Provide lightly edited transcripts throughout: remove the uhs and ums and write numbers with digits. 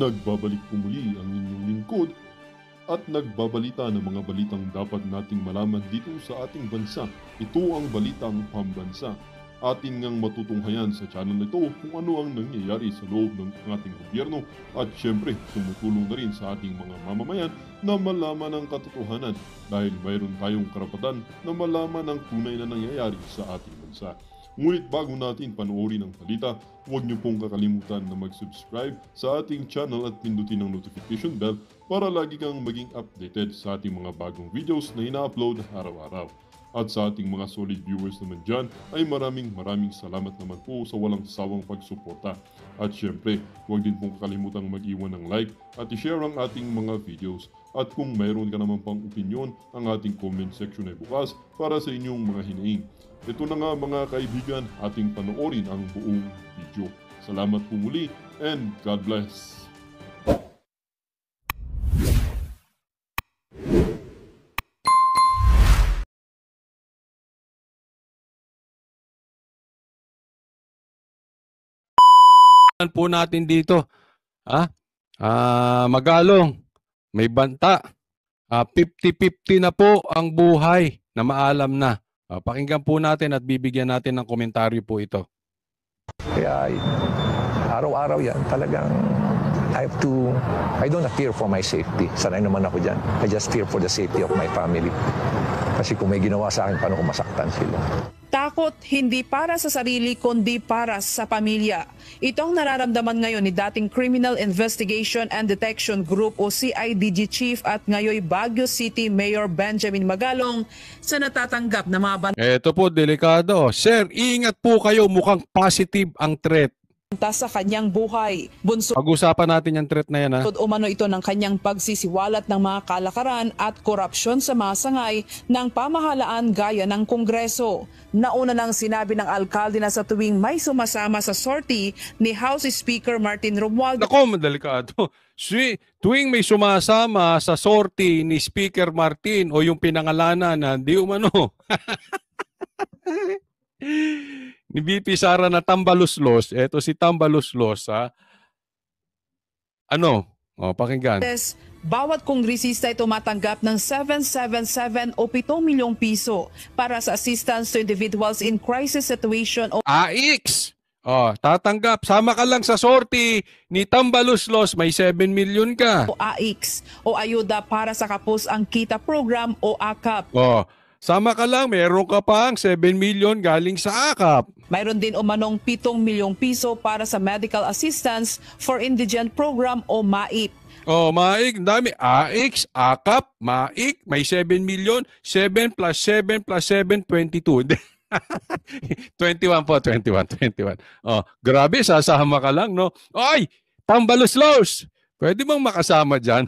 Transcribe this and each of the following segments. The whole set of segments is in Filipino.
Nagbabalik po muli ang inyong lingkod at nagbabalita ng mga balitang dapat nating malaman dito sa ating bansa. Ito ang Balitang Pambansa. Ating ngang matutunghayan sa channel na ito kung ano ang nangyayari sa loob ng ating gobyerno at syempre tumutulong na rin sa ating mga mamamayan na malaman ang katotohanan dahil mayroon tayong karapatan na malaman ang tunay na nangyayari sa ating bansa. Ngunit bago natin panoorin ang balita, huwag niyo pong kakalimutan na mag-subscribe sa ating channel at pindutin ang notification bell para lagi kang maging updated sa ating mga bagong videos na ina-upload araw-araw. At sa ating mga solid viewers naman dyan ay maraming salamat naman po sa walang sawang pagsuporta. At syempre, huwag din pong kakalimutan mag-iwan ng like at i-share ang ating mga videos. At kung mayroon ka naman pang opinion, ang ating comment section ay bukas para sa inyong mga hinaing. Ito na nga mga kaibigan, ating panoorin ang buong video. Salamat po muli and God bless! Po natin dito. Magalong, may banta. 50-50 na po ang buhay na maalam na. Pakinggan po natin at bibigyan natin ng komentaryo po ito. Kaya araw-araw yan talagang I don't fear for my safety. Sanay naman ako dyan. I just fear for the safety of my family. Kasi kung may ginawa sa akin, paano kung masaktan sila? Takot hindi para sa sarili kundi para sa pamilya. Ito ang nararamdaman ngayon ni dating Criminal Investigation and Detection Group o CIDG Chief at ngayon Baguio City Mayor Benjamin Magalong sa natatanggap na mga banta Ito po, delikado. Sir, ingat po kayo. Mukhang positive ang threat. sa kanyang buhay. Bunso Pag-usapan natin yung threat na yan, ha? umano ito ng kanyang pagsisiwalat ng mga kalakaran at korupsyon sa mga sangay ng pamahalaan gaya ng Kongreso. Nauna nang sinabi ng alkalde na sa tuwing may sumasama sa sortie ni House Speaker Martin Romualdez Nako, delikado. Tuwing may sumasama sa sortie ni Speaker Martin o yung pinangalanan na di umano ni VP Sara na Tambaluslos, eto si Tambaluslos, ha? Pakinggan. bawat kongresista ay tumatanggap ng 777 o 7 milyong piso para sa assistance to individuals in crisis situation o AX! Tatanggap. Sama ka lang sa sortie ni Tambaluslos, may 7 million ka. AX o ayuda para sa kapos ang kita program o AKAP. Sama ka lang, meron ka pang 7 million galing sa AKAP. Mayroon din umanong 7 milyong piso para sa medical assistance for indigent program o MAIP. MAIC, dami. AX, AKAP, MAIC, may 7 million. 7 plus 7 plus 7, 22. 21 po, 21. Grabe, sasama ka lang, no? Ay, Tambaluslos, pwede bang makasama dyan?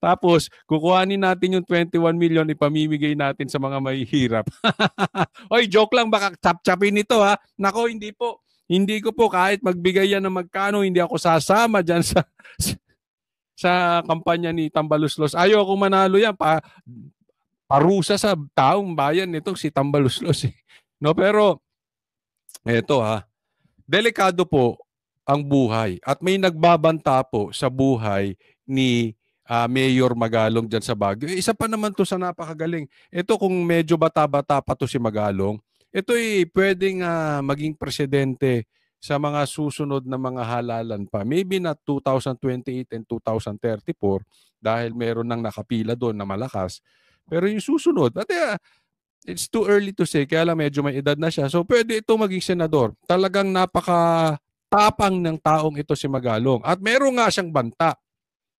Tapos, kukuhanin natin yung 21 million, ipamimigay natin sa mga mahihirap. Oy, joke lang, baka chap-chapin ito, ha? Nako, hindi po. Hindi ko po, kahit magbigay yan ng magkano, hindi ako sasama dyan sa kampanya ni Tambaluslos. Ayoko manalo yan, parusa sa taong bayan nitong si Tambaluslos. No, pero, eto delikado po ang buhay. At may nagbabanta po sa buhay ni Mayor Magalong dyan sa Baguio. Isa pa naman to sa napakagaling. Ito kung medyo bata-bata pa to si Magalong, ito pwedeng maging presidente sa mga susunod na mga halalan pa. Maybe not 2028 and 2034 dahil meron nang nakapila doon na malakas. Pero yung susunod, it's too early to say, kaya lang medyo may edad na siya. So pwede ito maging senador. Talagang napaka-tapang ng taong ito si Magalong. At meron nga siyang banta.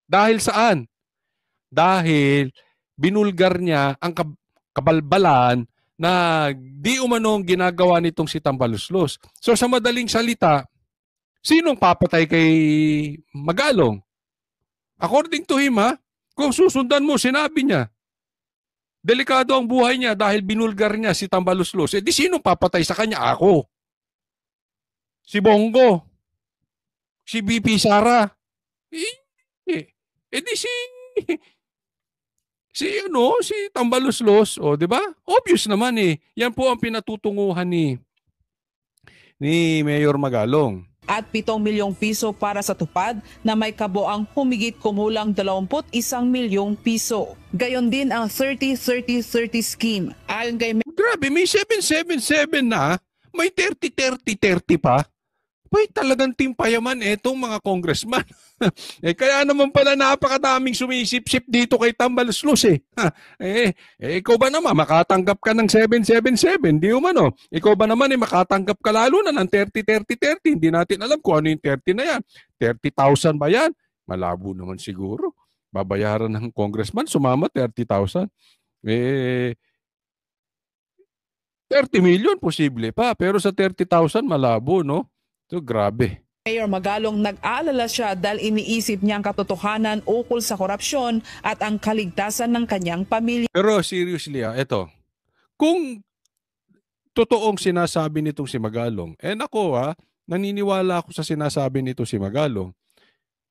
Dahil saan? Dahil binulgar niya ang kabalbalan na di umanong ginagawa nitong si Tambaluslos. So sa madaling salita, sinong papatay kay Magalong? According to him, kung susundan mo, sinabi niya, delikado ang buhay niya dahil binulgar niya si Tambaluslos. Di sinong papatay sa kanya? Ako. Si Bongo. Si VP Sara. Di si Tambaluslos, di ba? Obvious naman Yan po ang pinatutunguhan ni Mayor Magalong. at 7 milyong piso para sa tupad na may kabuang humigit kumulang 21 milyong piso. Gayon din ang 30-30-30 scheme. Ayon kay Grabe, may 777 na, may 30-30-30 pa. May talagang timpayaman etong mga congressman. Kaya naman pala napakadaming sumisip-sip dito kay Tambaloslos ikaw ba naman makatanggap ka ng 777? Di umano. Ikaw ba naman makatanggap ka lalo na ng 30-30-30? Hindi natin alam kung ano yung 30 na yan. 30,000 ba yan? Malabo naman siguro. Babayaran ng congressman, sumama 30,000. 30 million posible pa. Pero sa 30,000 malabo, no? So, grabe. Mayor Magalong nag-aalala siya dahil iniisip niya ang katotohanan ukol sa korupsyon at ang kaligtasan ng kanyang pamilya. Pero seriously, eto. Kung totoong sinasabi nitong si Magalong, nako naniniwala ako sa sinasabi nito si Magalong,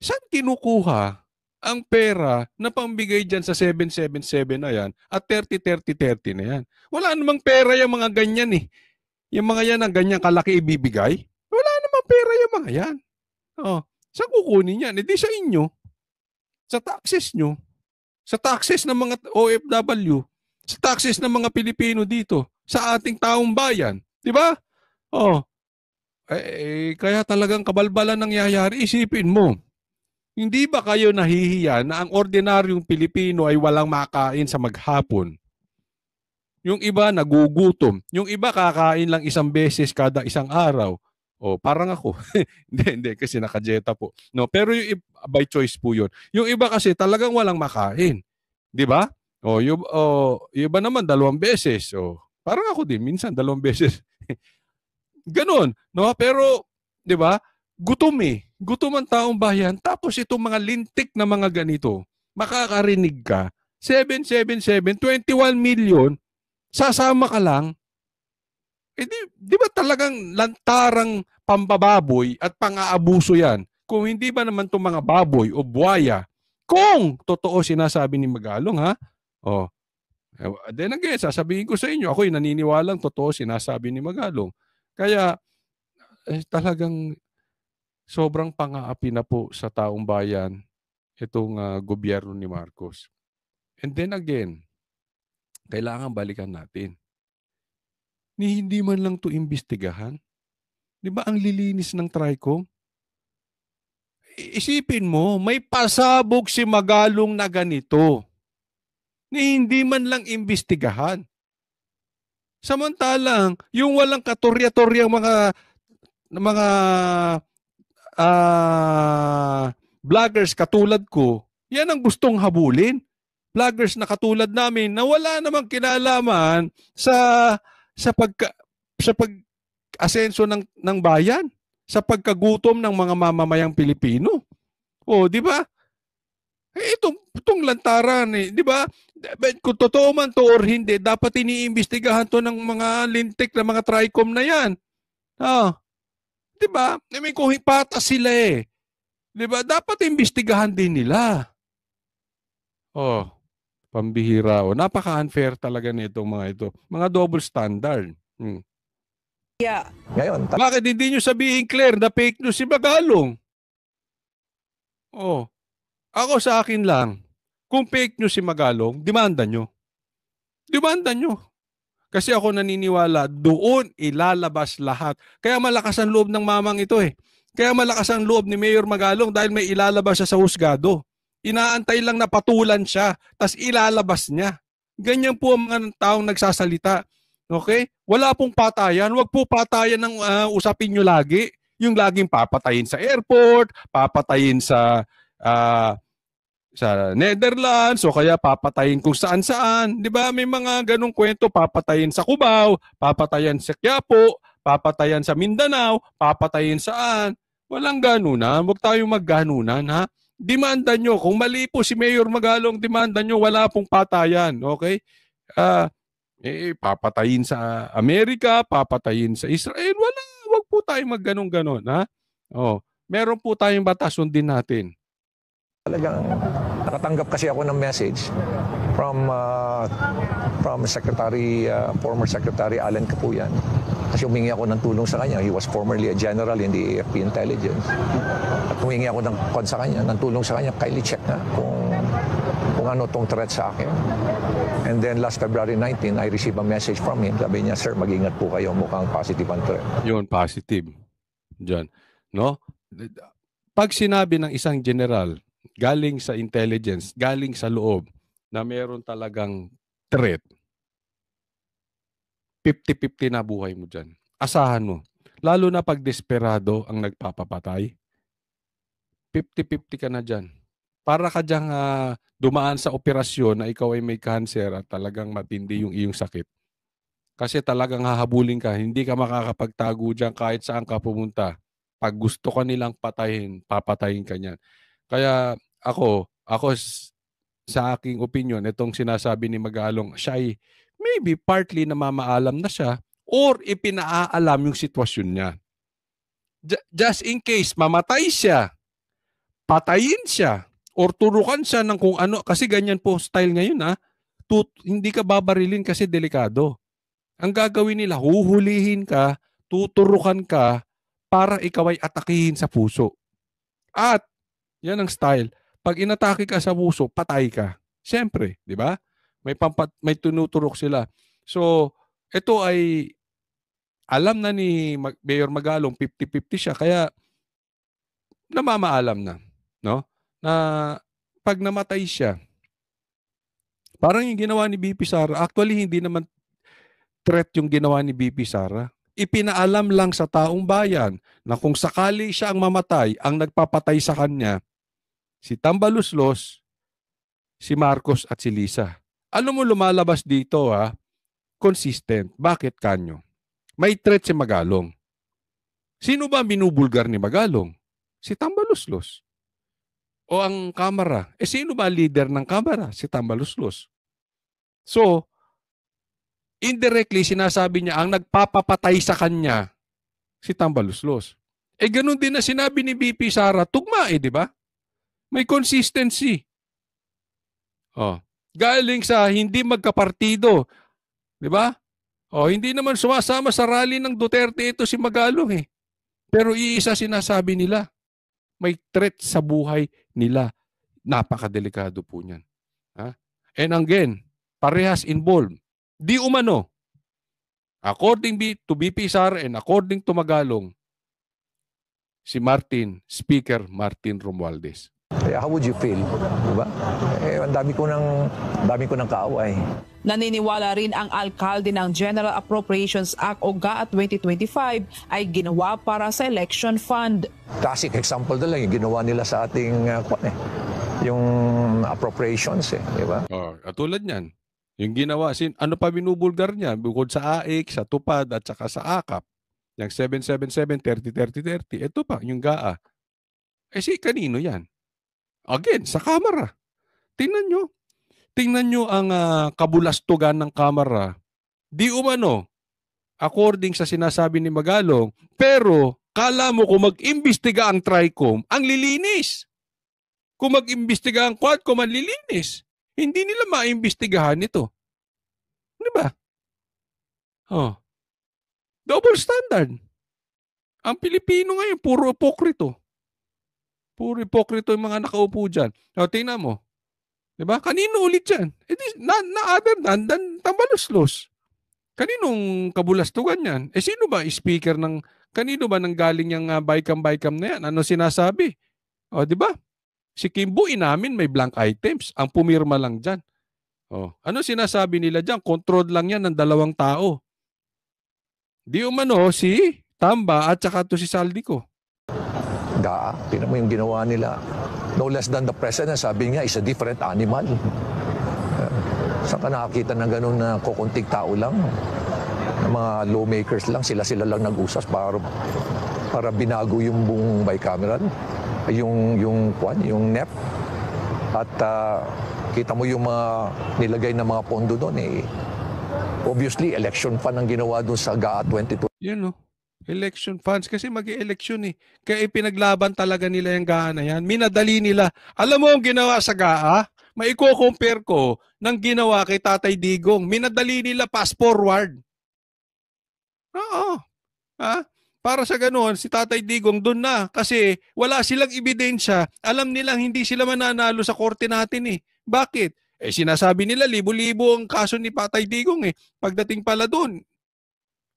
saan kinukuha ang pera na pambigay dyan sa 777 na yan at 30-30-30 na yan? Wala namang pera yung mga ganyan Yung mga yan ang ganyan kalaki ibibigay. Wala namang pera yung mga yan. Saan kukunin yan? Hindi sa inyo. Sa taxes nyo. Sa taxes ng mga OFW. Sa taxes ng mga Pilipino dito. Sa ating taong bayan. Diba? Kaya talagang kabalbalan nangyayari. Isipin mo. Hindi ba kayo nahihiya na ang ordinaryong Pilipino ay walang makain sa maghapon? Yung iba nagugutom. Yung iba kakain lang isang beses kada isang araw. Parang ako. hindi kasi nakajeta po. No, pero yung by choice po 'yun. Yung iba kasi talagang walang makain. 'Di ba? Yung iba naman 2 beses. Parang ako din minsan 2 beses. Ganon, no? Pero 'di ba? Gutom Gutom ang taong bayan tapos itong mga lintik na mga ganito. Makakarinig ka 777 21 million sasama ka lang. Di ba talagang lantarang pambababoy at pang-aabuso yan? Kung hindi ba naman itong mga baboy o buwaya, kung totoo sinasabi ni Magalong, then again, sasabihin ko sa inyo, ako'y naniniwalang totoo sinasabi ni Magalong. Kaya, talagang sobrang pang-aapi na po sa taong bayan itong gobyerno ni Marcos. And then again, kailangan balikan natin. Hindi man lang to imbestigahan. Di ba ang lilinis ng Tricom? Isipin mo, may pasabog si Magalong na ganito. Hindi man lang imbestigahan. Samantalang, yung walang katorya-toryang mga vloggers katulad ko, yan ang gustong habulin. Vloggers na katulad namin na wala namang kinalaman sa pag-asenso ng bayan, sa pagkagutom ng mga mamamayang Pilipino. Di ba? Itong lantaran, di ba? Kung totoo man to or hindi, dapat iniimbestigahan to ng mga lintik na mga Tricom na yan. Di ba? May kung patas sila Di ba? Dapat imbestigahan din nila. Pambihira. Napaka-unfair talaga nitong mga ito. Mga double standard. Yeah. Ngayon, Bakit hindi nyo sabihin, Claire, na fake news si Magalong? Ako sa akin lang, kung fake news si Magalong, demanda nyo. Demanda nyo. Kasi ako naniniwala, doon ilalabas lahat. Kaya malakas ang loob ng mamang ito Kaya malakas ang loob ni Mayor Magalong dahil may ilalabas siya sa husgado. Inaantay lang na patulan siya, tas ilalabas niya. Ganyan po ang mga taong nagsasalita. Okay? Wala pong patayan. Huwag po patayan ng usapin nyo lagi. Yung laging papatayin sa airport, papatayin sa Netherlands, o kaya papatayin kung saan-saan. Di ba? May mga ganong kwento, papatayin sa Cubao, papatayin sa Quiapo, papatayan sa Mindanao, papatayin saan. Walang ganunan. Huwag tayong magganunan, ha? Demanda nyo. Kung mali po si Mayor Magalong, demanda nyo, wala pong patayan. Okay? Papatayin sa Amerika, papatayin sa Israel. Wala. Huwag po tayong magganon-ganon, ha? Meron po tayong batas, sundin natin. talagang nakatanggap kasi ako ng message from former Secretary Alan Capuyan. Kasi humingi ako ng tulong sa kanya. He was formerly a general in the AFP Intelligence. At humingi ako ng tulong sa kanya, kindly check na kung ano tong threat sa akin. And then last February 19, I received a message from him. Sabi niya, sir, mag-ingat po kayo. Mukhang positive ang threat. Yun, positive. Diyan. No? Pag sinabi ng isang general, galing sa intelligence, galing sa loob, na meron talagang threat, 50-50 na buhay mo dyan. Asahan mo. Lalo na pag desperado ang nagpapapatay, 50-50 ka na dyan. Para ka dyang dumaan sa operasyon na ikaw ay may cancer at talagang matindi yung iyong sakit. Kasi talagang hahabulin ka, hindi ka makakapagtago dyan kahit saan ka pumunta. Pag gusto ka nilang patayin, papatayin ka niyan. Kaya ako sa aking opinion, itong sinasabi ni Magalong, siya ay maybe partly namamaalam na siya or ipinaalam yung sitwasyon niya. Just in case mamatay siya, patayin siya, or turukan siya ng kung ano, kasi ganyan po style ngayon hindi ka babarilin kasi delikado. Ang gagawin nila, huhulihin ka, tuturukan ka para ikaw ay atakihin sa puso. At yan ang style. Pag inatake ka sa puso, patay ka. Siyempre, di ba? May tunuturok sila. So, ito ay alam na ni Mayor Magalong, 50-50 siya, kaya namamaalam na, no? Na pag namatay siya, parang yung ginawa ni BP Sara, actually hindi naman threat yung ginawa ni BP Sara. Ipinaalam lang sa taong bayan na kung sakali siya ang mamatay, ang nagpapatay sa kanya, si Tambaluslos, si Marcos at si Lisa. Ano mo lumalabas dito consistent. Bakit kanyo? May threat si Magalong. Sino ba binubulgar ni Magalong? Si Tambaluslos. O ang Kamara. Sino ba leader ng Kamara? Si Tambaluslos. So, indirectly sinasabi niya ang nagpapapatay sa kanya si Tambaluslos. Ganun din na sinabi ni BP Sara, tugma di ba? May consistency. Galing sa hindi magkapartido, di ba? Hindi naman sumasama sa rally ng Duterte ito si Magalong Pero iisa sinasabi nila, may threat sa buhay nila. Napakadelikado po niyan. And again, parehas involved. Di umano, according to BP Sara and according to Magalong, si Speaker Martin Romualdez. How would you feel? Diba? Ang dami ko ng kaaway. Naniniwala rin ang alkalde ng General Appropriations Act o GAA 2025 ay ginawa para sa election fund. Classic example na lang yung ginawa nila sa ating yung appropriations diba? Katulad niyan. Yung ginawa, ano pa binubulgar niya? Bukod sa AIC, sa TUPAD at saka sa AKAP. Yung 777, 30-30-30. Ito pa, yung GAA. Kanino yan? Again, sa Kamara. Tingnan nyo ang kabulastugan ng Kamara. Di umano, according sa sinasabi ni Magalong, pero kala mo kung mag-imbestiga ang TRICOM, ang lilinis. Kung mag-imbestiga ang Quadcom, ang lilinis. Hindi nila maimbestigahan ito. Di ba? Double standard. Ang Pilipino ngayon, puro ipokrito. Puro ipokrito yung mga nakaupo dyan. Tingnan mo. Diba? Kanino ulit yan? Other than Tambaluslos. Kaninong kabulastugan yan? Sino ba speaker ng, kanino ba nang galing yung Baykam-Baykam na yan? Ano sinasabi? Diba? Si Kimbo inamin may blank items. Ang pumirma lang dyan. Ano sinasabi nila dyan? Controlled lang yan ng 2 tao. Di umano si Tamba at saka to si Saldico. GAA, tingnan mo yung ginawa nila. No less than the president, sabi niya, is a different animal. Saan ka nakakita ng ganun na kukunting tao lang? Mga lawmakers lang, sila lang nag-usas para binago yung buong bicameral, yung NEP. At kita mo yung mga nilagay na mga pondo doon obviously, election fund ang ginawa doon sa GAA 22. Election funds kasi mag-election Kaya pinaglaban talaga nila yung GAA na yan. Minadali nila. Alam mo ang ginawa sa GAA? maiko-compare ko ng ginawa kay Tatay Digong. Minadali nila fast forward. Oo. Ha? Para sa ganoon, si Tatay Digong doon na kasi wala silang ebidensya. Alam nilang hindi sila mananalo sa korte natin eh. Bakit? Sinasabi nila libo-libo ang kaso ni Tatay Digong eh. Pagdating pala doon,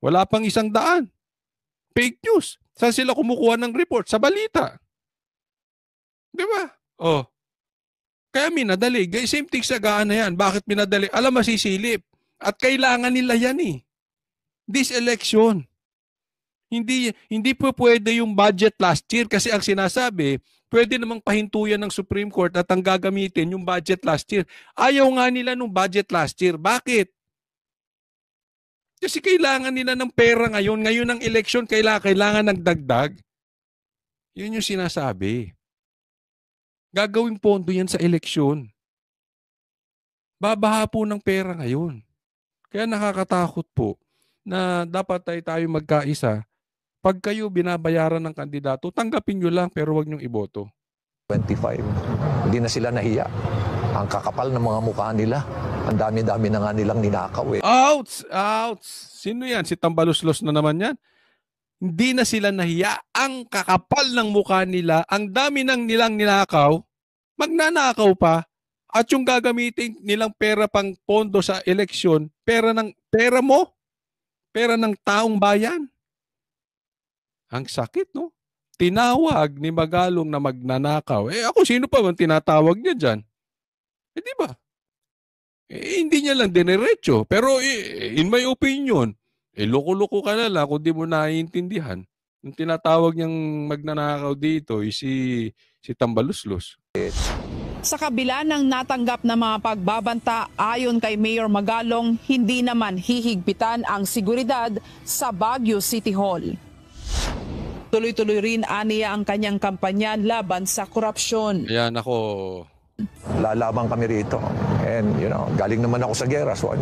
wala pang 100. Fake news. Saan sila kumukuha ng report? Sa balita. Di ba? Oh. Kaya minadali. Same thing sa Gaana yan. Bakit minadali? Alam, masisilip. At kailangan nila yan eh. This election. Hindi po pwede yung budget last year kasi ang sinasabi, pwede namang pahintuyan ng Supreme Court at ang gagamitin yung budget last year. Ayaw nga nila nung budget last year. Bakit? Kasi kailangan nila ng pera ngayon. Ngayon ng election, kailangan ng dagdag. Yun yung sinasabi. Gagawing pondo yan sa eleksyon. Babaha po ng pera ngayon. Kaya nakakatakot po na dapat tayo magkaisa. Pag kayo binabayaran ng kandidato, tanggapin nyo lang pero huwag nyong iboto. 25. Hindi na sila nahiya. Ang kakapal ng mga mukha nila. Ang dami-dami na nga nilang ninakaw eh. Outs! Outs! Sino yan? Si Tambaluslos na naman yan? Hindi na sila nahiya. Ang kakapal ng mukha nila, ang dami nang nilang ninakaw, magnanakaw pa, at yung gagamitin nilang pera pang pondo sa eleksyon, pera mo, pera ng taong bayan. Ang sakit, no? Tinawag ni Magalong na magnanakaw. Ako, sino pa man tinatawag niya dyan? Di ba? Hindi niya lang diniretso. Pero in my opinion, loko-loko ka na lang kung di mo naiintindihan. Yung tinatawag niyang magnanakaw dito si Tambaluslos. Sa kabila ng natanggap na mga pagbabanta ayon kay Mayor Magalong, hindi naman hihigpitan ang seguridad sa Baguio City Hall. Tuloy-tuloy rin aniya ang kanyang kampanya laban sa korupsyon. Ayan ako. Lalaban kami rito. And galing naman ako sa gera. So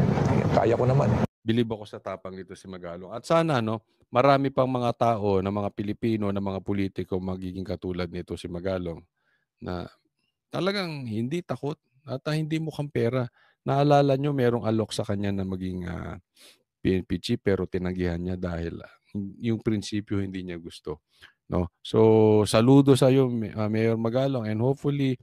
kaya ko naman. Bilib ako sa tapang nito si Magalong. At sana marami pang mga tao, na mga Pilipino, na mga politiko magiging katulad nito si Magalong na talagang hindi takot at hindi mukhang pera. Naalala nyo, merong alok sa kanya na maging PNP chief pero tinanggihan niya dahil yung prinsipyo hindi niya gusto. No? So, saludo sa iyo, Mayor Magalong, and hopefully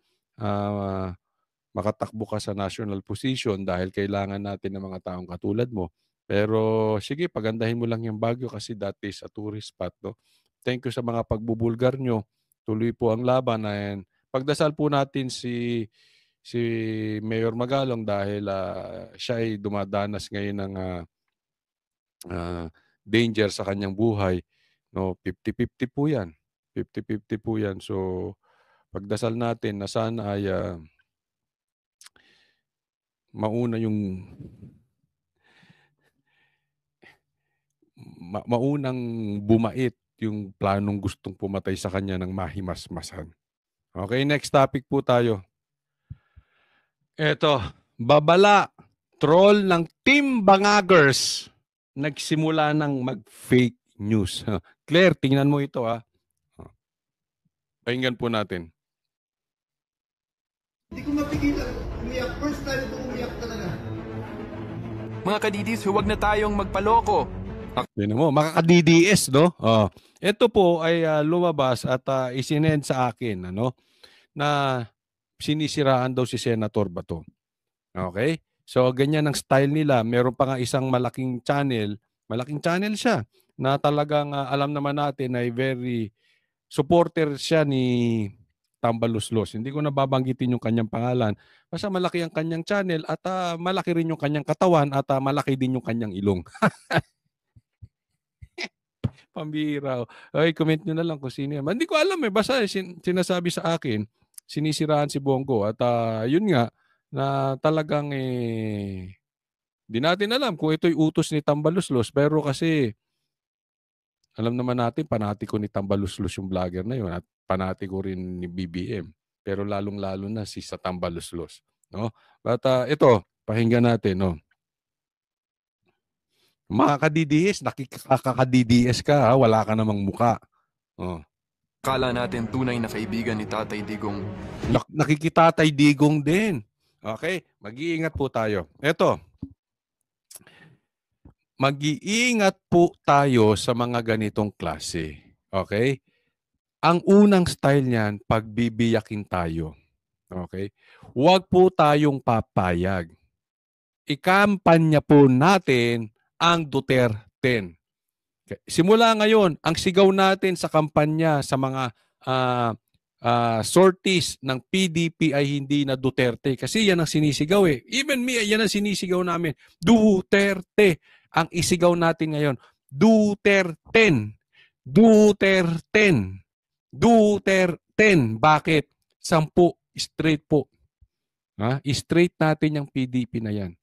makatakbo ka sa national position dahil kailangan natin ng mga taong katulad mo. Pero sige, pagandahin mo lang yung Baguio kasi that is a tourist spot. No? Thank you sa mga pagbubulgar nyo. Tuloy po ang laban and pagdasal po natin si Mayor Magalong dahil siya ay dumadanas ngayon ng danger sa kanyang buhay. No, 50-50 po yan. 50-50 po yan. So, pagdasal natin na sana ay maunang bumait yung planong gustong pumatay sa kanya ng mahimasmasan. Okay, next topic po tayo. Eto, babala, troll ng Team Bangagers nagsimula ng mag-fake news. Claire, tingnan mo ito ha. Pakinggan po natin. Hindi ko mapigilan. Umiyak. First time ko umiyak talaga. Mga kadidis, huwag na tayong magpaloko. Tingnan mo, makaka-DDS, no? Ito po ay lumabas at isinend sa akin, na sinisiraan daw si Senator Bato. Okay? So, ganyan ang style nila. Meron pa nga isang malaking channel siya, na talagang alam naman natin ay very supporter siya ni Tambaluslos. Hindi ko nababanggitin yung kanyang pangalan. Basta malaki ang kanyang channel at malaki rin yung kanyang katawan at malaki din yung kanyang ilong. Pambira. Ay, comment nyo na lang kung sino yan. Hindi ko alam basta sinasabi sa akin, sinisiraan si Bongo at yun nga, na talagang di natin alam kung ito'y utos ni Tambaluslos pero kasi alam naman natin panatiko ni Tambaluslos yung vlogger na yun at panatiko rin ni BBM pero lalong-lalo na si sa Tambaluslos, no? But ito, pakinggan natin, no? Makaka-DDS, nakaka-DDS ka, wala ka namang muka. Kala natin tunay na kaibigan ni Tatay Digong. Nakikitatay Digong din. Okay? Mag-iingat po tayo. Ito, mag-iingat po tayo sa mga ganitong klase. Okay? Ang unang style niyan, pagbibiyakin tayo. Okay? Huwag po tayong papayag. Ikampanya po natin ang Duterte. Simula ngayon, ang sigaw natin sa kampanya sa mga sorties ng PDP ay hindi na Duterte. Kasi yan ang sinisigaw eh. Even me, yan ang sinisigaw namin. Duterte. Ang isigaw natin ngayon. Duterte. Duterte. Duterte. Bakit? 10 straight po. Straight natin yung PDP na yan.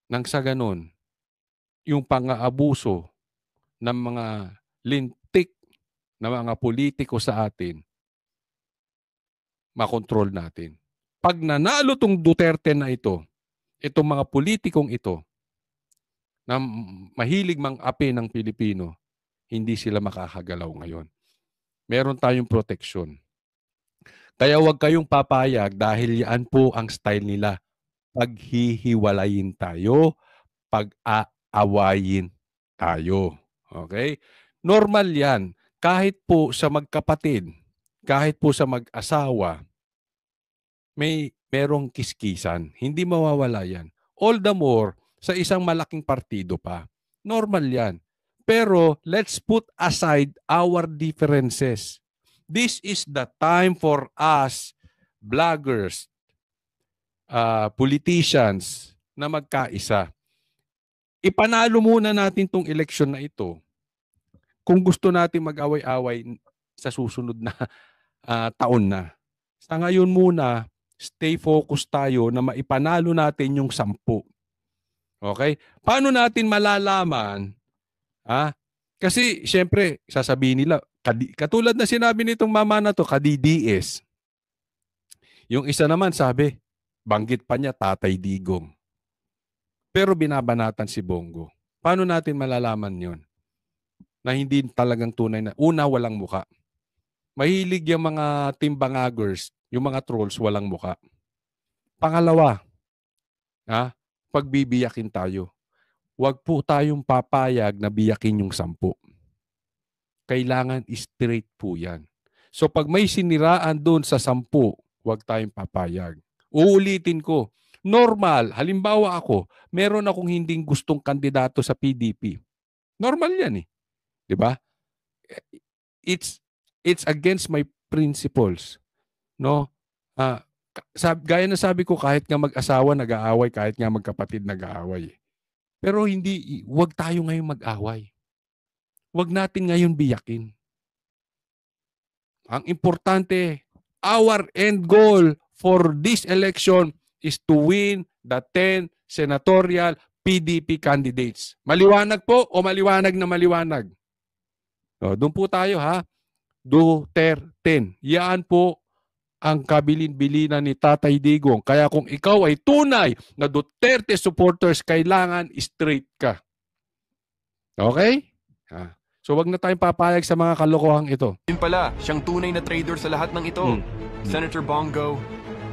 Nang sa ganun, yung pang-aabuso ng mga lintik na mga politiko sa atin, makontrol natin. Pag nanalo tong Duterte na ito, itong mga politikong ito, na mahilig mang-api ng Pilipino, hindi sila makakagalaw ngayon. Meron tayong proteksyon. Kaya huwag kayong papayag dahil yan po ang style nila. Paghihiwalayin tayo, pag-aawayin tayo. Okay? Normal yan. Kahit po sa magkapatid, kahit po sa mag-asawa, merong kiskisan. Hindi mawawala yan. All the more, sa isang malaking partido pa. Normal yan. Pero let's put aside our differences. This is the time for us, vloggers, politicians, na magkaisa. Ipanalo muna natin tong eleksyon na ito kung gusto natin mag-away-away sa susunod na taon na. Sa ngayon muna, stay focused tayo na maipanalo natin yung 10. Okay? Paano natin malalaman? Kasi, syempre, sasabihin nila, katulad na sinabi nitong mama na to, kadidies. Yung isa naman sabi, banggit pa niya, Tatay Digong. Pero binabanatan si Bongo. Paano natin malalaman yon? Na hindi talagang tunay na, una, walang muka. Mahilig yung mga timbangagers, yung mga trolls, walang muka. Pangalawa, pagbibiyakin tayo. Huwag po tayong papayag na biyakin yung 10. Kailangan straight po yan. So pag may siniraan doon sa 10, huwag tayong papayag. Uulitin ko, normal, halimbawa ako, meron akong hinding gustong kandidato sa PDP. Normal yan eh. Diba? It's against my principles. No? Gaya na sabi ko, kahit nga mag-asawa nag-aaway, kahit nga magkapatid nag-aaway. Pero huwag tayo ngayon mag-away. Huwag natin ngayon biyakin. Ang importante, our end goal for this election is to win the 10 senatorial PDP candidates. Maliwanag po o maliwanag na maliwanag? Doon po tayo Duterte. Yan po ang kabilin-bilinan ni Tatay Digong. Kaya kung ikaw ay tunay na Duterte supporters, kailangan straight ka. Okay? So wag na tayong papayag sa mga kalokohang ito. Yun pala, siyang tunay na traitor sa lahat ng ito. Senator Bongo,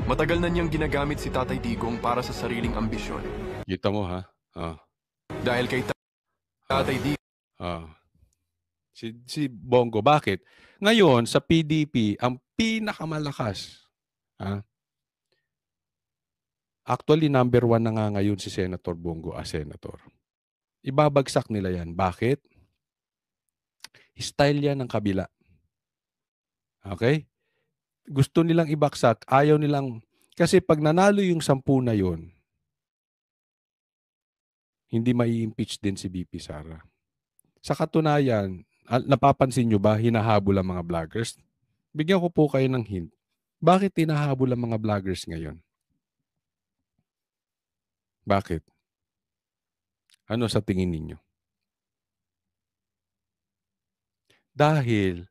matagal na niyang ginagamit si Tatay Digong para sa sariling ambisyon. Kita mo Dahil kay Tatay Digong. Si Bongo, bakit? Ngayon, sa PDP, ang pinakamalakas, actually, number 1 na nga ngayon si Senator Bongo as senator. Ibabagsak nila yan. Bakit? Style yan ng kabila. Okay? Gusto nilang ibaksak, ayaw nilang, kasi pag nanalo yung 10 na yun, hindi mai-impeach din si VP Sara. Sa katunayan, napapansin nyo ba, hinahabol ang mga vloggers? Bigyan ko po kayo ng hint. Bakit hinahabol ang mga vloggers ngayon? Bakit? Ano sa tingin ninyo? Dahil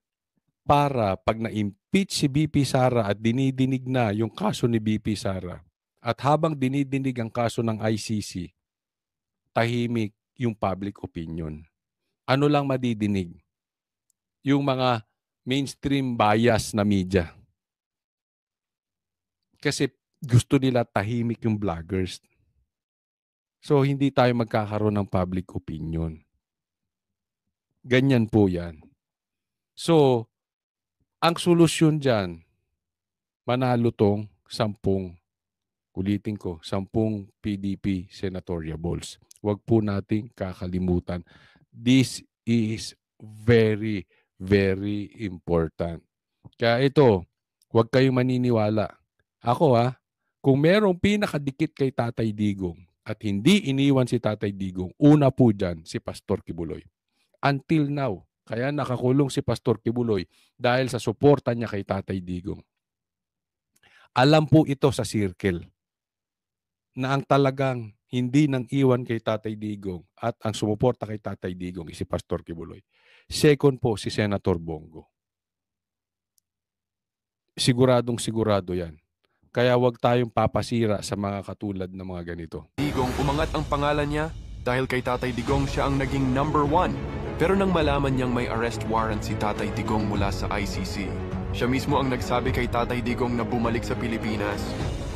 para pag na-impeach si VP Sara at dinidinig na yung kaso ni VP Sara, at habang dinidinig ang kaso ng ICC, tahimik yung public opinion. Ano lang madidinig? Yung mga mainstream bias na media. Kasi gusto nila tahimik yung vloggers. So, hindi tayo magkakaroon ng public opinion. Ganyan po yan. So, ang solusyon dyan, manalo tong 10, ulitin ko, 10 PDP senatoriables. Huwag po nating kakalimutan. This is very, very important. Kaya ito, huwag kayong maniniwala. Ako kung merong pinakadikit kay Tatay Digong at hindi iniwan si Tatay Digong, una po dyan si Pastor Kibuloy. Until now, kaya nakakulong si Pastor Kibuloy dahil sa suporta niya kay Tatay Digong. Alam po ito sa circle na ang talagang hindi nang iwan kay Tatay Digong at ang sumuporta kay Tatay Digong si Pastor Kibuloy. Second po si Senator Bongo. Siguradong sigurado yan. Kaya wag tayong papasira sa mga katulad ng mga ganito. Digong, umangat ang pangalan niya dahil kay Tatay Digong siya ang naging number 1. Pero nang malaman niyang may arrest warrant si Tatay Digong mula sa ICC, siya mismo ang nagsabi kay Tatay Digong na bumalik sa Pilipinas.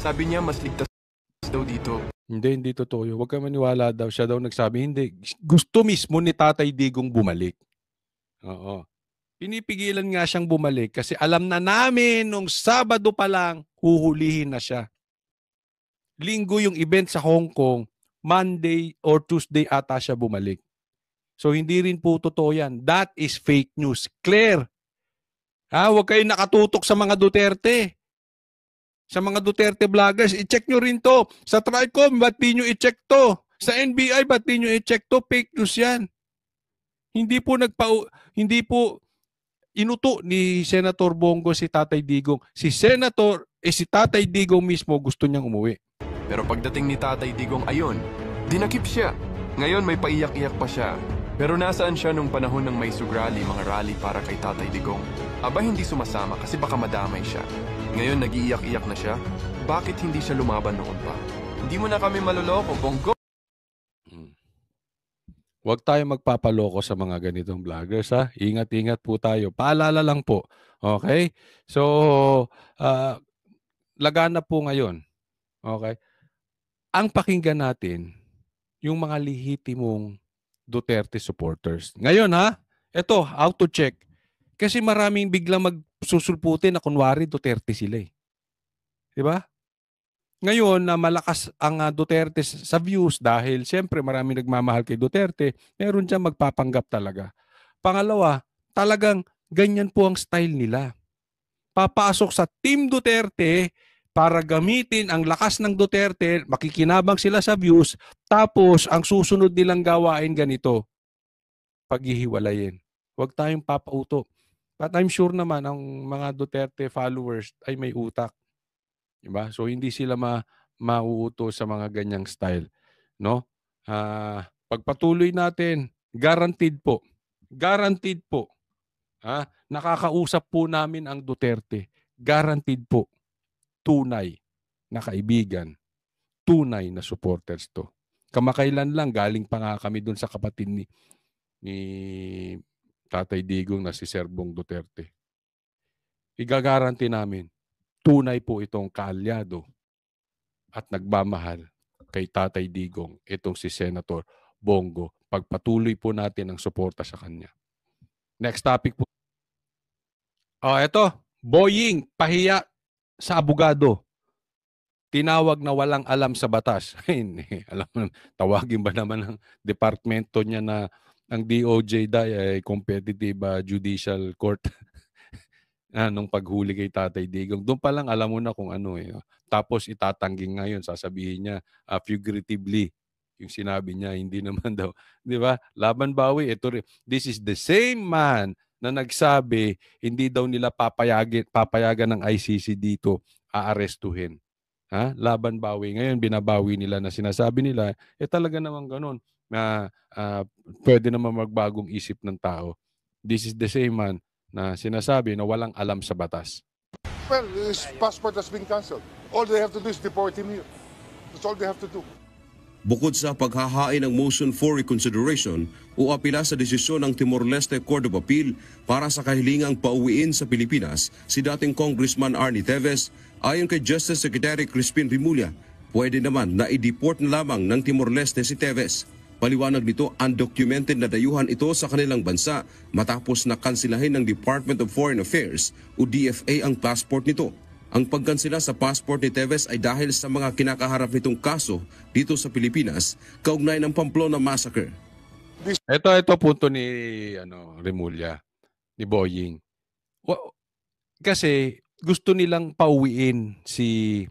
Sabi niya mas ligtas daw dito. Hindi totoo yun. Huwag ka maniwala daw. Siya daw nagsabi, hindi. Gusto mismo ni Tatay Digong bumalik. Oo. Pinipigilan nga siyang bumalik kasi alam na namin nung Sabado pa lang, huhulihin na siya. Linggo yung event sa Hong Kong, Monday or Tuesday ata siya bumalik. So hindi rin po totoo yan. That is fake news. Clear. Huwag kayong nakatutok sa mga Duterte. Sa mga Duterte vloggers, i-check nyo rin to. Sa Tricom, ba't di nyo i-check to? Sa NBI, ba't di nyo i-check to? Fake news yan. Hindi po inuto ni Senator Bongo si Tatay Digong. Si Tatay Digong mismo gusto niyang umuwi. Pero pagdating ni Tatay Digong, ayun, dinakip siya. Ngayon may paiyak-iyak pa siya. Pero nasaan siya nung panahon ng may sugrali, mga rally para kay Tatay Digong? Aba hindi sumasama kasi baka madamay siya. Ngayon nag-iiyak-iyak na siya. Bakit hindi siya lumaban noon pa? Hindi mo na kami maloloko, Bongo. Huwag tayo magpapaloko sa mga ganitong vloggers. Ingat-ingat po tayo. Paalala lang po. Okay? So, lagana po ngayon. Okay? Ang pakinggan natin, yung mga lehitimong Duterte supporters. Ngayon ito, auto check. Kasi maraming biglang magsusulputin na kunwari Duterte sila. Diba? Ngayon na malakas ang Duterte sa views dahil siyempre marami nagmamahal kay Duterte, meron dyan magpapanggap talaga. Pangalawa, talagang ganyan po ang style nila. Papasok sa Team Duterte para gamitin ang lakas ng Duterte, makikinabang sila sa views, tapos ang susunod nilang gawain ganito, paghihiwalayin. Huwag tayong papauto. But I'm sure naman ang mga Duterte followers ay may utak. Diba? So hindi sila mauuto sa mga ganyang style, no? Pagpatuloy natin, guaranteed po. Guaranteed po. Nakakausap po namin ang Duterte. Guaranteed po. Tunay na kaibigan. Tunay na supporters to. Kamakailan lang galing pa nga kami dun sa kapatid ni Tatay Digong na si Serbong Duterte. Igagaranti namin tunay po itong kaalyado at nagmamahal kay Tatay Digong, itong si Senator Bongo. Pagpatuloy po natin ang suporta sa kanya. Next topic po. Ito, Boying, pahiya sa abogado. Tinawag na walang alam sa batas. Alam mo, tawagin ba naman ng departamento niya na ang DOJ ay competitive judicial court? Nung paghuli kay Tatay Digong. Doon pa lang alam mo na kung ano Tapos itatangging ngayon, sasabihin niya figuratively yung sinabi niya, hindi naman daw. Di ba? Laban bawi. This is the same man na nagsabi, hindi daw nila papayagan ng ICC dito, aarestuhin. Laban bawi. Ngayon, binabawi nila na sinasabi nila, talaga naman ganun na pwede naman magbagong isip ng tao. This is the same man na sinasabi na walang alam sa batas. Well, his passport has been cancelled. All they have to do is deport him here. That's all they have to do. Bukod sa paghahain ng motion for reconsideration o apela sa desisyon ng Timor-Leste Court of Appeal para sa kahilingang pauwiin sa Pilipinas si dating Congressman Arnie Teves, ayon kay Justice Secretary Crispin Rimulya, pwede naman na i-deport na lamang ng Timor-Leste si Teves. Paliwanag nito, undocumented na dayuhan ito sa kanilang bansa matapos na kansilahin ng Department of Foreign Affairs o DFA ang passport nito. Ang pagkansela sa passport ni Teves ay dahil sa mga kinakaharap nitong kaso dito sa Pilipinas kaugnay ng Pamplona Massacre. Ito punto ni Rimulya, ni Boying. Kasi gusto nilang pauwiin si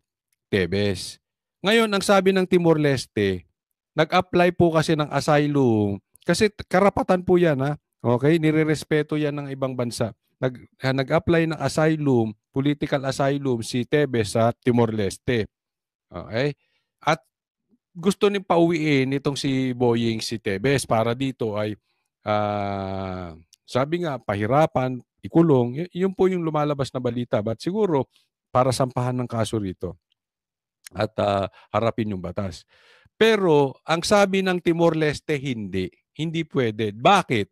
Teves. Ngayon, ang sabi ng Timor-Leste, nag-apply po kasi ng asylum. Kasi karapatan po yan, ha? Okay? Nirerespeto yan ng ibang bansa. Nag-apply ng asylum, political asylum si Teves sa Timor-Leste. Okay? At gusto ni pauwiin itong si Boying si Teves para dito ay sabi nga pahirapan, ikulong. Yun po yung lumalabas na balita. But siguro para sampahan ng kaso rito at harapin yung batas. Pero ang sabi ng Timor-Leste hindi pwede. Bakit?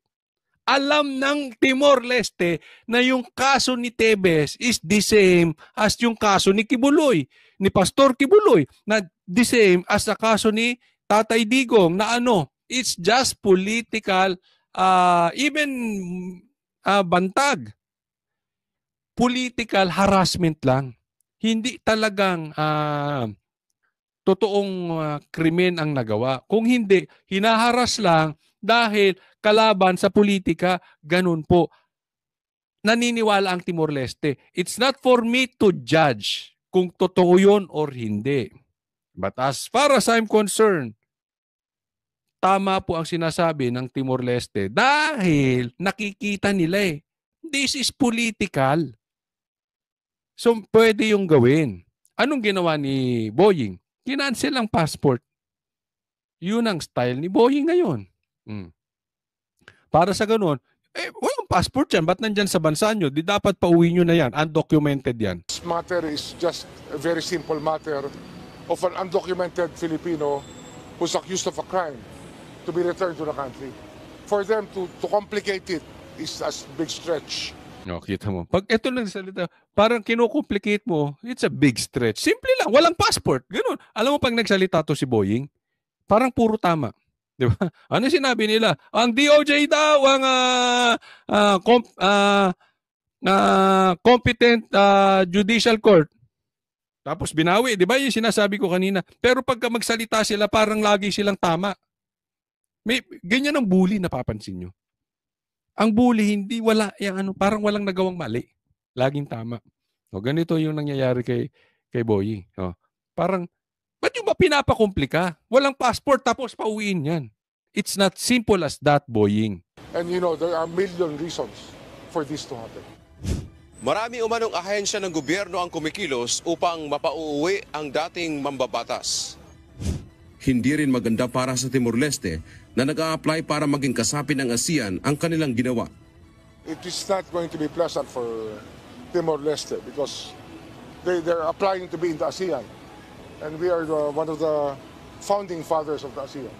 Alam ng Timor-Leste na yung kaso ni Teves is the same as yung kaso ni Kibuloy, ni Pastor Kibuloy, na the same as the kaso ni Tatay Digong na it's just political, even bantag. Political harassment lang. Hindi talagang totoong krimen ang nagawa. Kung hindi, hinaharas lang dahil kalaban sa politika, ganun po. Naniniwala ang Timor-Leste. It's not for me to judge kung totoo yun or hindi. But as far as I'm concerned, tama po ang sinasabi ng Timor-Leste dahil nakikita nila this is political. So, pwede yung gawin. Anong ginawa ni Boying? Kinancel ang passport. Yun ang style ni Boying ngayon. Para sa ganun, walang passport yan. Ba't nandyan sa bansa nyo? Di dapat pauwi nyo na yan. Undocumented yan. This matter is just a very simple matter of an undocumented Filipino who's accused of a crime to be returned to the country. For them to complicate it is a big stretch. No, kita mo. Pag ito lang salita, parang kinukomplicate mo, it's a big stretch. Simple lang, walang passport. Ganun. Alam mo pag nagsalita to si Boying, parang puro tama. Di ba? Ano sinabi nila? Ang DOJ daw ang competent judicial court. Tapos binawi, di ba yung sinasabi ko kanina? Pero pagka magsalita sila, parang lagi silang tama. May ganyan ang bully, napapansin nyo. Ang bully, hindi wala, parang walang nagawang mali. Laging tama. O, ganito yung nangyayari kay Boying. O, parang, ba't yung ba pinapakomplika? Walang passport tapos pauwiin yan. It's not simple as that, Boying. And there are a million reasons for this to happen. Marami umanong ahensya ng gobyerno ang kumikilos upang mapauuwi ang dating mambabatas. Hindi rin maganda para sa Timor-Leste na nag-a-apply para maging kasapi ng ASEAN ang kanilang ginawa. It is not going to be pleasant for Timor-Leste because they're applying to be in the ASEAN. And we are one of the founding fathers of the ASEAN.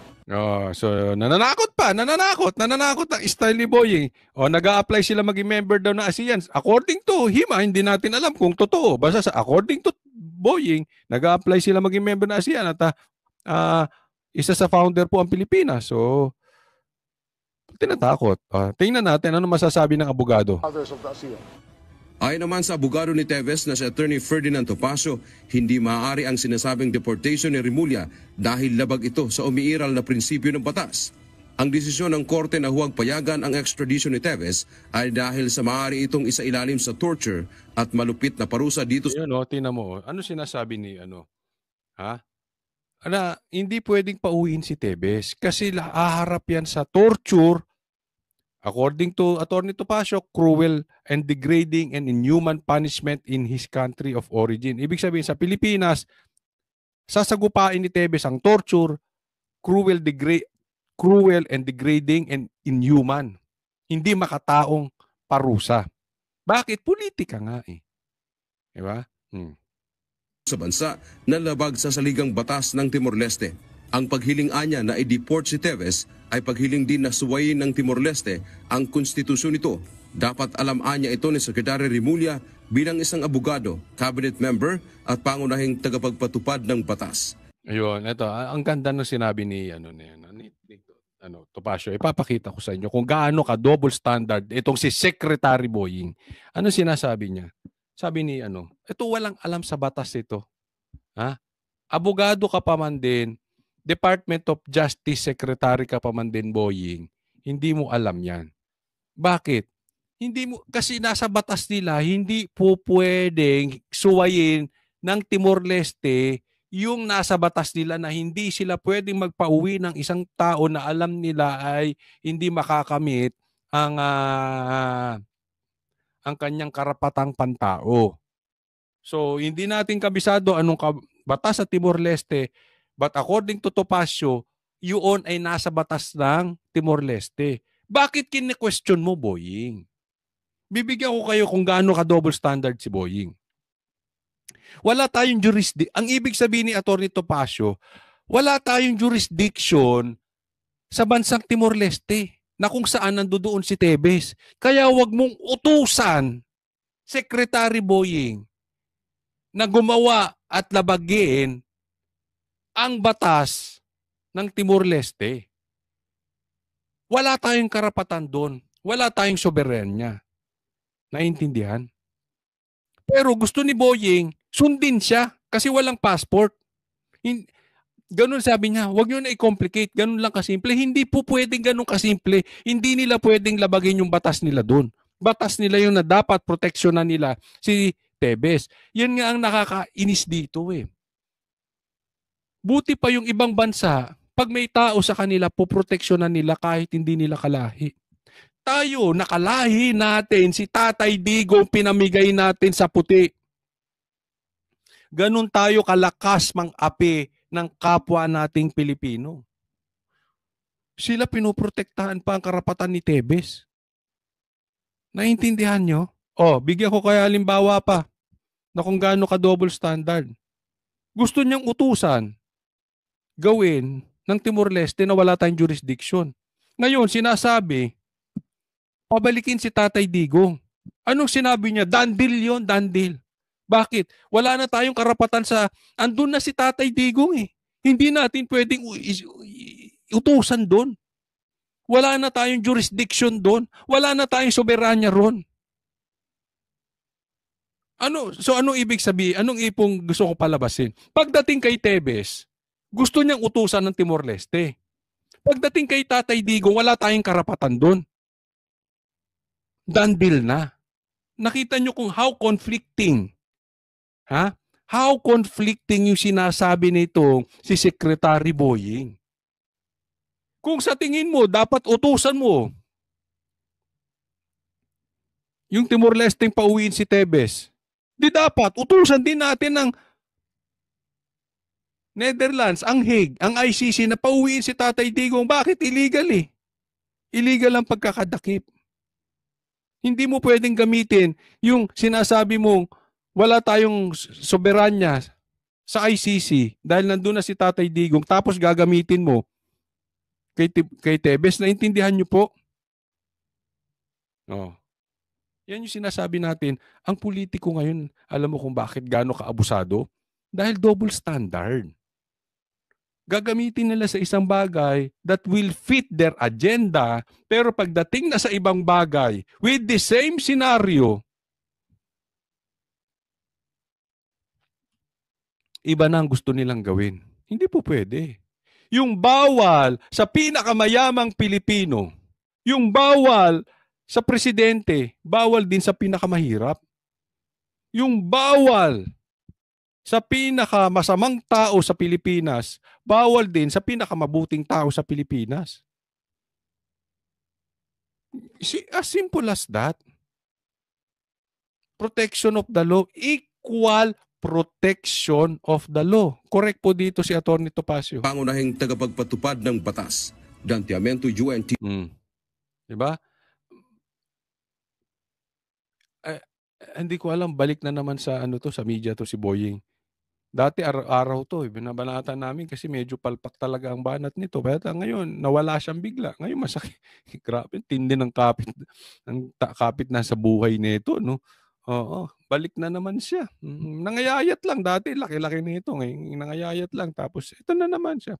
So nananakot ang style ni Boying. Nag-a-apply sila maging member daw ng ASEAN. According to him, hindi natin alam kung totoo. Basta according to Boying, nag-a-apply sila maging member ng ASEAN at isa sa founder po ang Pilipinas. So tinatakot. Tingnan natin ano masasabi ng abogado. Fathers of the ASEAN. Ayon naman sa abogado ni Teves na si Attorney Ferdinand Topacio, hindi maaari ang sinasabing deportation ni Rimulya dahil labag ito sa umiiral na prinsipyo ng batas. Ang desisyon ng korte na huwag payagan ang extradition ni Teves ay dahil sa maaari itong isailalim sa torture at malupit na parusa dito sa... Tingnan mo. Ano sinasabi ni hindi pwedeng pauwiin si Teves kasi haharap yan sa torture. According to Attorney Topacio, cruel and degrading and inhuman punishment in his country of origin. Ibig sabihin sa Pilipinas, sasagupain ni Teves ang torture, cruel and degrading and inhuman. Hindi makataong parusa. Bakit? Politika nga Diba? Sa bansa na labag sa saligang batas ng Timor-Leste. Ang paghiling anya na i-deport si Teves ay paghiling din na suwayin ng Timor-Leste ang konstitusyon nito. Dapat alam anya ito ni Secretary Remulla bilang isang abogado, cabinet member at pangunahing tagapagpatupad ng batas. Ayun, ito, ang ganda ng sinabi ni Topacio. Ipapakita ko sa inyo kung gaano ka double standard itong si Secretary Boying. Ano sinasabi niya? Sabi ni ito walang alam sa batas ito. Ha? Abogado ka pa man din, Department of Justice Secretary ka pa man din, Boying. Hindi mo alam 'yan. Bakit? Hindi mo kasi nasa batas nila, hindi po pwedeng suwayin ng Timor-Leste yung nasa batas nila na hindi sila pwedeng magpauwi ng isang tao na alam nila ay hindi makakamit ang kanyang karapatang pantao. So, hindi natin kabisado anong batas sa Timor-Leste, but according to Topacio, yun ay nasa batas ng Timor-Leste. Bakit kine-question mo, Boying? Bibigyan ko kayo kung gaano ka double standard si Boying. Wala tayong jurisdiction. Ang ibig sabihin ni Atty. Topacio, wala tayong jurisdiction sa bansang Timor-Leste na kung saan nandoon si Teves. Kaya wag mong utusan, Secretary Boying, na gumawa at labagin ang batas ng Timor-Leste. Wala tayong karapatan doon. Wala tayong soberanya. Naintindihan? Pero gusto ni Boying, sundin siya kasi walang passport. Ganun sabi niya, huwag nyo na i-complicate, ganun lang kasimple. Hindi po pwedeng ganun kasimple. Hindi nila pwedeng labagin yung batas nila doon. Batas nila yung na dapat proteksyonan nila si Teves. Yan nga ang nakakainis dito eh. Buti pa yung ibang bansa, pag may tao sa kanila, poproteksyonan nila kahit hindi nila kalahi. Tayo, nakalahi natin si Tatay Digong, pinamigay natin sa puti. Ganun tayo kalakas mang-api ng kapwa nating Pilipino. Sila pinoprotektahan pa ang karapatan ni Teves. Naintindihan nyo? Bigyan ko kaya halimbawa pa na kung gaano ka double standard. Gusto niyang utusan, gawin ng Timor-Leste na wala tayong jurisdiction. Ngayon, sinasabi, pabalikin si Tatay Digong. Anong sinabi niya? Dandil yun, dandil. Bakit? Wala na tayong karapatan sa... Andun na si Tatay Digong eh. Hindi natin pwedeng utusan doon. Wala na tayong jurisdiction doon. Wala na tayong soberanya ron. So anong ibig sabihin? Anong ipong gusto ko palabasin? Pagdating kay Teves, gusto niyang utusan ng Timor-Leste. Pagdating kay Tatay Digong, wala tayong karapatan doon. Done deal na. Nakita nyo kung how conflicting. Ha? How conflicting yung sinasabi nito si Secretary Boying. Kung sa tingin mo, dapat utusan mo yung Timor-Leste pauwiin si Teves. Di dapat, utusan din natin ng Netherlands, ang Hague, ang ICC na pauwiin si Tatay Digong. Bakit? Illegal eh. Illegal ang pagkakadakip. Hindi mo pwedeng gamitin yung sinasabi mong wala tayong soberanya sa ICC dahil nandun na si Tatay Digong tapos gagamitin mo kay Teves. Naintindihan nyo po? Yan yung sinasabi natin. Ang politiko ngayon, alam mo kung bakit gaano kaabusado? Dahil double standard. Gagamitin nila sa isang bagay that will fit their agenda, pero pagdating na sa ibang bagay, with the same scenario, iba na ang gusto nilang gawin. Hindi po pwede. Yung bawal sa pinakamayamang Pilipino, yung bawal sa presidente, bawal din sa pinakamahirap. Yung bawal sa pinakamasamang tao sa Pilipinas, bawal din sa pinakamabuting tao sa Pilipinas. As simple as that. Protection of the law, equal protection of the law. Correct po dito si Atty. Topacio. Pangunahing tagapagpatupad ng batas, Dantiamento UNT. Diba? Hindi ko alam, balik na naman sa sa media to si Boying. Dati araw-araw to, binabanatan namin kasi medyo palpak talaga ang banat nito. Kaya ngayon, nawala siyang bigla. Ngayon, masakit. Grabe, tindi ng kapit na sa buhay nito, no? Oo, balik na naman siya. Nangayayat lang dati, laki-laki nito. Ngayon, nangayayat lang. Tapos, ito na naman siya.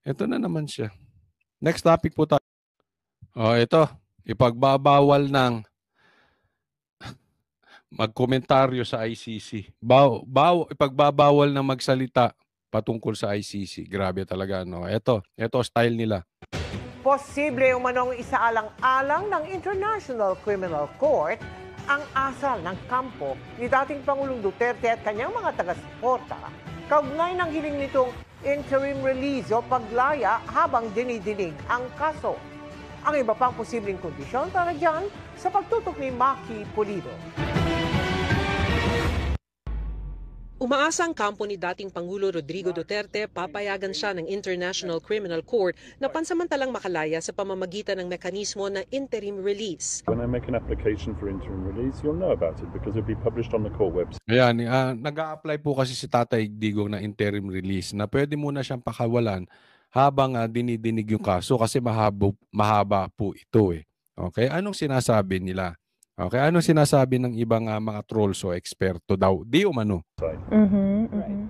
Ito na naman siya. Next topic po tayo. Ito. Ipagbabawal ng magkomentaryo sa ICC. Ipagbabawal na magsalita patungkol sa ICC. Grabe talaga, no? Ito style nila. Posible umanong isaalang-alang ng International Criminal Court ang asal ng kampo ni dating Pangulong Duterte at kanyang mga taga-suporta kaugnay ng hiling nitong interim release o paglaya habang dinidinig ang kaso. Ang iba pang posibleng kondisyon para dyan sa pagtutok ni Maki Pulido. Umaasa ang kampo ni dating Pangulo Rodrigo Duterte papayagan siya ng International Criminal Court na pansamantalang makalaya sa pamamagitan ng mekanismo na interim release. When I make an application for interim release, you'll know about it because it'll be published on the court website. Ayan, nag-a-apply po kasi si Tatay Digong na interim release na pwede muna siyang pakawalan habang dinidinig yung kaso kasi mahaba po ito eh. Okay, anong sinasabi nila? Okay, anong sinasabi ng ibang mga trolls o eksperto daw? Di umano. Right.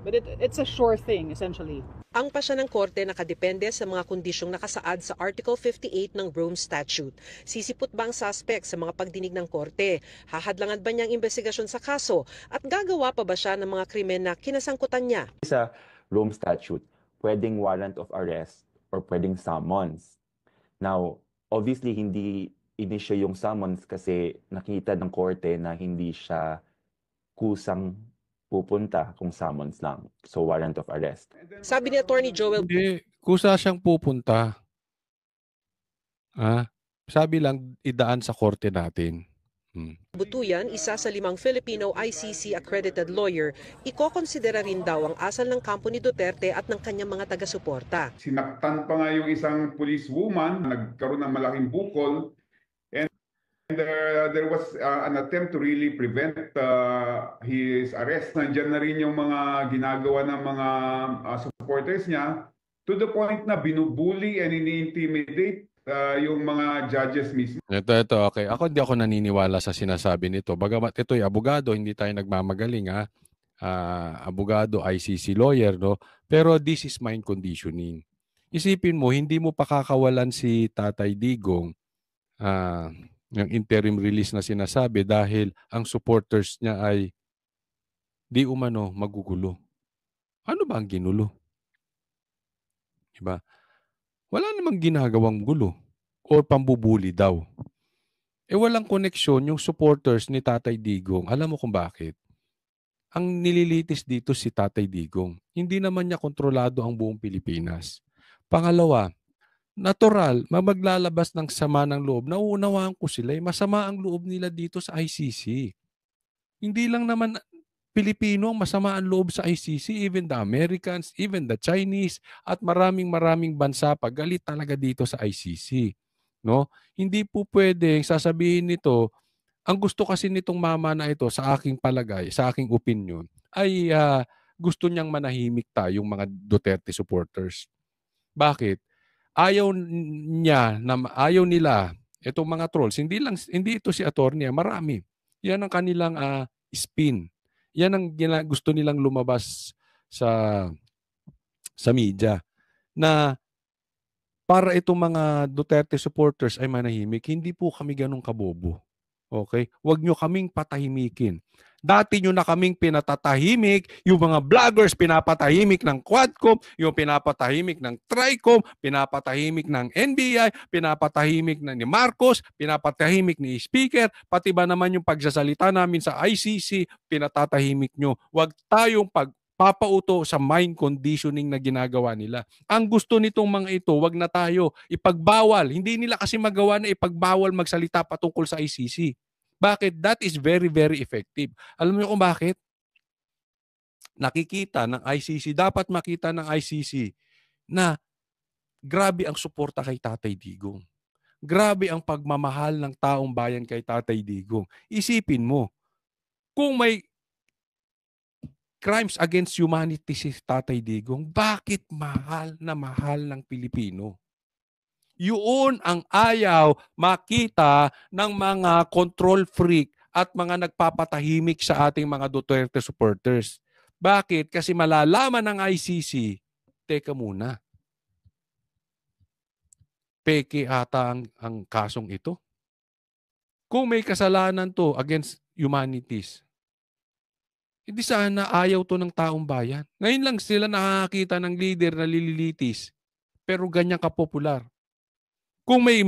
But it's a sure thing, essentially. Ang pasya ng korte nakadepende sa mga kondisyong nakasaad sa Article 58 ng Rome Statute. Sisipot ba ang suspect sa mga pagdinig ng korte? Hahadlangan ba niya ang investigasyon sa kaso? At gagawa pa ba siya ng mga krimen na kinasangkutan niya? Sa Rome Statute, pwedeng warrant of arrest or pwedeng summons. Now, obviously, hindi inisyo yung summons kasi nakita ng korte na hindi siya kusang pupunta kung summons lang. So, warrant of arrest. Sabi ni Attorney Joel, hindi, kusa siyang pupunta. Sabi lang, idaan sa korte natin. Butuyan, isa sa 5 Filipino ICC-accredited lawyer, ikokonsidera rin daw ang asal ng kampo ni Duterte at ng kanyang mga taga-suporta. Sinaktan pa nga yung isang policewoman, nagkaroon ng malaking bukol, and there was an attempt to really prevent his arrest. Nandiyan na rin yung mga ginagawa ng mga supporters niya to the point na binubuli and ini-intimidate yung mga judges mismo. Ito, okay. Hindi ako naniniwala sa sinasabi nito. Bagamat ito'y abogado, hindi tayo nagmamagaling, abogado, ICC lawyer, no? Pero this is mind conditioning. Isipin mo, hindi mo pakakawalan si Tatay Digong yung interim release na sinasabi dahil ang supporters niya ay di umano magugulo. Ano ba ang ginulo? Diba? Wala namang ginagawang gulo o pambubuli daw. Walang koneksyon yung supporters ni Tatay Digong. Alam mo kung bakit? Ang nililitis dito si Tatay Digong. Hindi naman niya kontrolado ang buong Pilipinas. Pangalawa, natural, maglalabas ng sama ng loob. Nauunawaan ko sila. Masama ang loob nila dito sa ICC. Hindi lang naman Pilipino ang masama ang loob sa ICC, even the Americans, even the Chinese, at maraming bansa pagalit talaga dito sa ICC. No? Hindi po pwedeng sasabihin nito, ang gusto kasi nitong mama na ito sa aking palagay, sa aking opinion, ay gusto niyang manahimik tayong mga Duterte supporters. Bakit? Ayaw nila itong mga trolls. Hindi ito si attorney, marami. Yan ang kanilang spin. Yan ang gusto nilang lumabas sa media na para itong mga Duterte supporters ay manahimik. Hindi po kami ganun kabobo. Okay? Huwag nyo kaming patahimikin. Dati nyo na kaming pinatatahimik, yung mga vloggers pinapatahimik ng Quadcom, yung pinapatahimik ng Tricom, pinapatahimik ng NBI, pinapatahimik ni Marcos, pinapatahimik ni Speaker, pati ba naman yung pagsasalita namin sa ICC, pinatatahimik nyo. Huwag tayong pagpapauto sa mind conditioning na ginagawa nila. Ang gusto nitong mga ito, wag na tayo ipagbawal. Hindi nila kasi magawa na ipagbawal magsalita patungkol sa ICC. Bakit? That is very, very effective. Alam niyo kung bakit? Nakikita ng ICC, dapat makita ng ICC na grabe ang suporta kay Tatay Digong. Grabe ang pagmamahal ng taong bayan kay Tatay Digong. Isipin mo, kung may crimes against humanity si Tatay Digong. Bakit mahal na mahal ng Pilipino? Yun ang ayaw makita ng mga control freak at mga nagpapatahimik sa ating mga Duterte supporters. Bakit? Kasi malalaman ng ICC, teka muna, peke ata ang kasong ito. Kung may kasalanan to against humanities, hindi sana ayaw to ng taong bayan. Ngayon lang sila nakakita ng leader na lililitis, pero ganyan kapopular. Kung may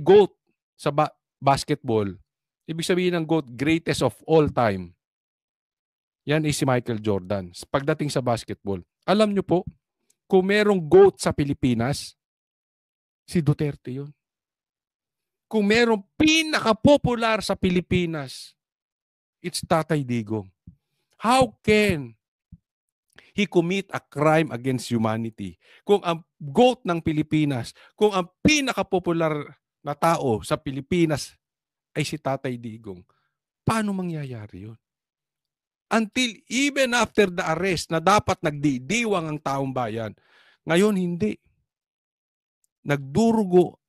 GOAT sa basketball, ibig sabihin ng GOAT, greatest of all time. Yan is si Michael Jordan. Pagdating sa basketball, alam nyo po, kung merong GOAT sa Pilipinas, si Duterte yun. Kung merong pinaka-popular sa Pilipinas, it's Tatay Digong. How can he commit a crime against humanity? Kung ang GOAT ng Pilipinas, kung ang pinaka-popular na tao sa Pilipinas ay si Tatay Digong, paano mangyayari yun? Until even after the arrest na dapat nagdidiwang ang taong bayan, ngayon hindi. Nagdurugo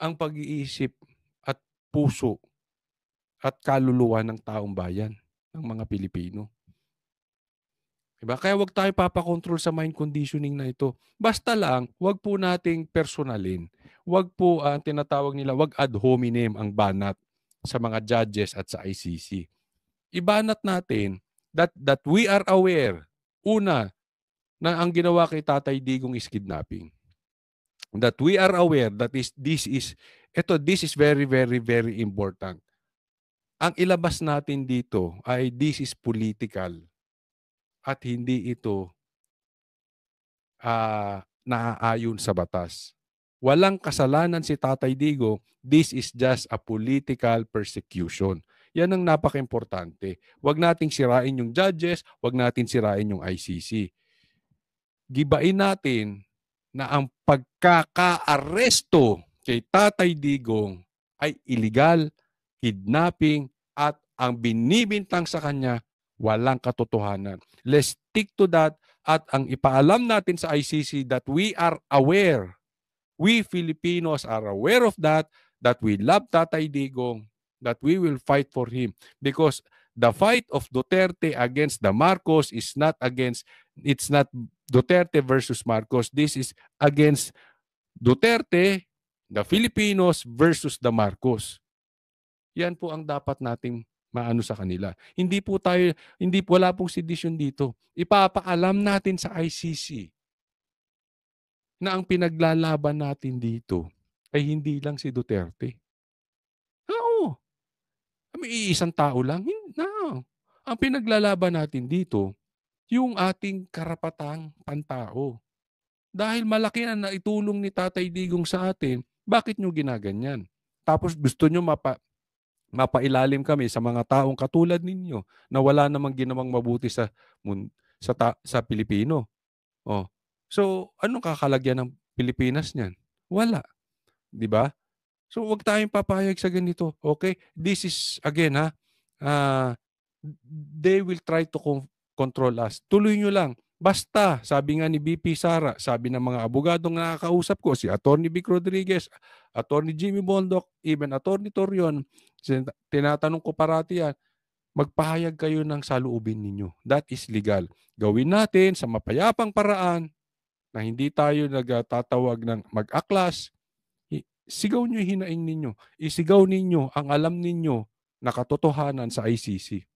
ang pag-iisip at puso at kaluluwa ng taong bayan, ng mga Pilipino. Diba? Kaya wag tayo papakontrol sa mind conditioning na ito. Basta lang, wag po nating personalin. Wag po ang tinatawag nila, wag ad hominem ang banat sa mga judges at sa ICC. Ibanat natin that we are aware, una, na ang ginawa kay Tatay Digong is kidnapping. That we are aware that this is very, very, very important. Ang ilabas natin dito ay this is political at hindi ito naaayon sa batas. Walang kasalanan si Tatay Digong, this is just a political persecution. Yan ang napaka-importante. Huwag nating sirain yung judges, huwag natin sirain yung ICC. Gibain natin na ang pagkaka-aresto kay Tatay Digong ay illegal, kidnapping, at ang binibintang sa kanya, walang katotohanan. Let's stick to that at ang ipaalam natin sa ICC that we are aware, we Filipinos are aware of that we love Tatay Digong, that we will fight for him. Because the fight of Duterte against the Marcos is not it's not Duterte versus Marcos. This is against Duterte, the Filipinos versus the Marcos. Yan po ang dapat nating maano sa kanila. Wala pong sedisyon dito. Ipapaalam natin sa ICC na ang pinaglalaban natin dito ay hindi lang si Duterte. Oo. May isang tao lang. No. Ang pinaglalaban natin dito, yung ating karapatang pantao. Dahil malaki na naitulong ni Tatay Digong sa atin, bakit nyo ginaganyan? Tapos gusto nyo mapailalim kami sa mga taong katulad ninyo na wala namang ginawang mabuti sa Pilipino. Oh. So, anong kakalagyan ng Pilipinas niyan? Wala. 'Di ba? So, wag tayong papayag sa ganito. Okay? This is, again, they will try to control us. Tuloy nyo lang. Basta, sabi nga ni BP Sara, sabi ng mga abogadong nakakausap ko, si Atty. Vic Rodriguez, Atty. Jimmy Bondoc, even Atty. Torion, tinatanong ko parati yan, magpahayag kayo ng saloobin ninyo. That is legal. Gawin natin sa mapayapang paraan na hindi tayo nagtatawag ng mag-aklas. Sigaw nyo yung hinaing ninyo. Isigaw ninyo ang alam ninyo na katotohanan sa ICC.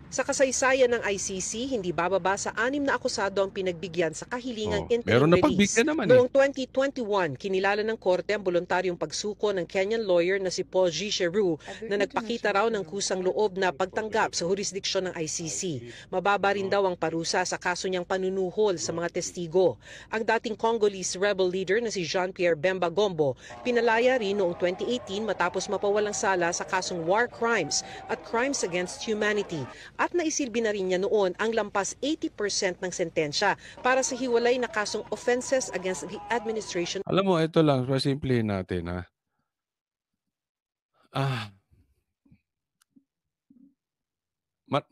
Sa kasaysayan ng ICC, hindi bababa sa 6 na akusado ang pinagbigyan sa kahilingang interim meron na release. pagbigyan naman Noong 2021, kinilala ng korte ang voluntaryong pagsuko ng Kenyan lawyer na si Paul G. Cheru na nagpakita raw ng kusang loob na pagtanggap sa jurisdiksyon ng ICC. Mababa rin daw ang parusa sa kaso niyang panunuhol sa mga testigo. Ang dating Congolese rebel leader na si Jean-Pierre Bemba Gombo, pinalaya rin noong 2018 matapos mapawalang sala sa kasong war crimes at crimes against humanity. At naisilbi na rin niya noon ang lampas 80% ng sentensya para sa hiwalay na kasong offenses against the administration. Alam mo, ito lang, simplihin natin, ha?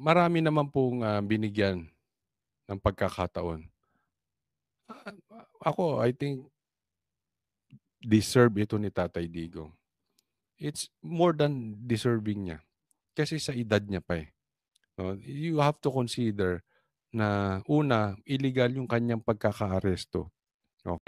marami naman pong binigyan ng pagkakataon. Ako, I think, deserve ito ni Tatay Digong. It's more than deserving niya. Kasi sa edad niya pa eh. No? You have to consider na una, illegal yung kanyang pagkakaaresto. No?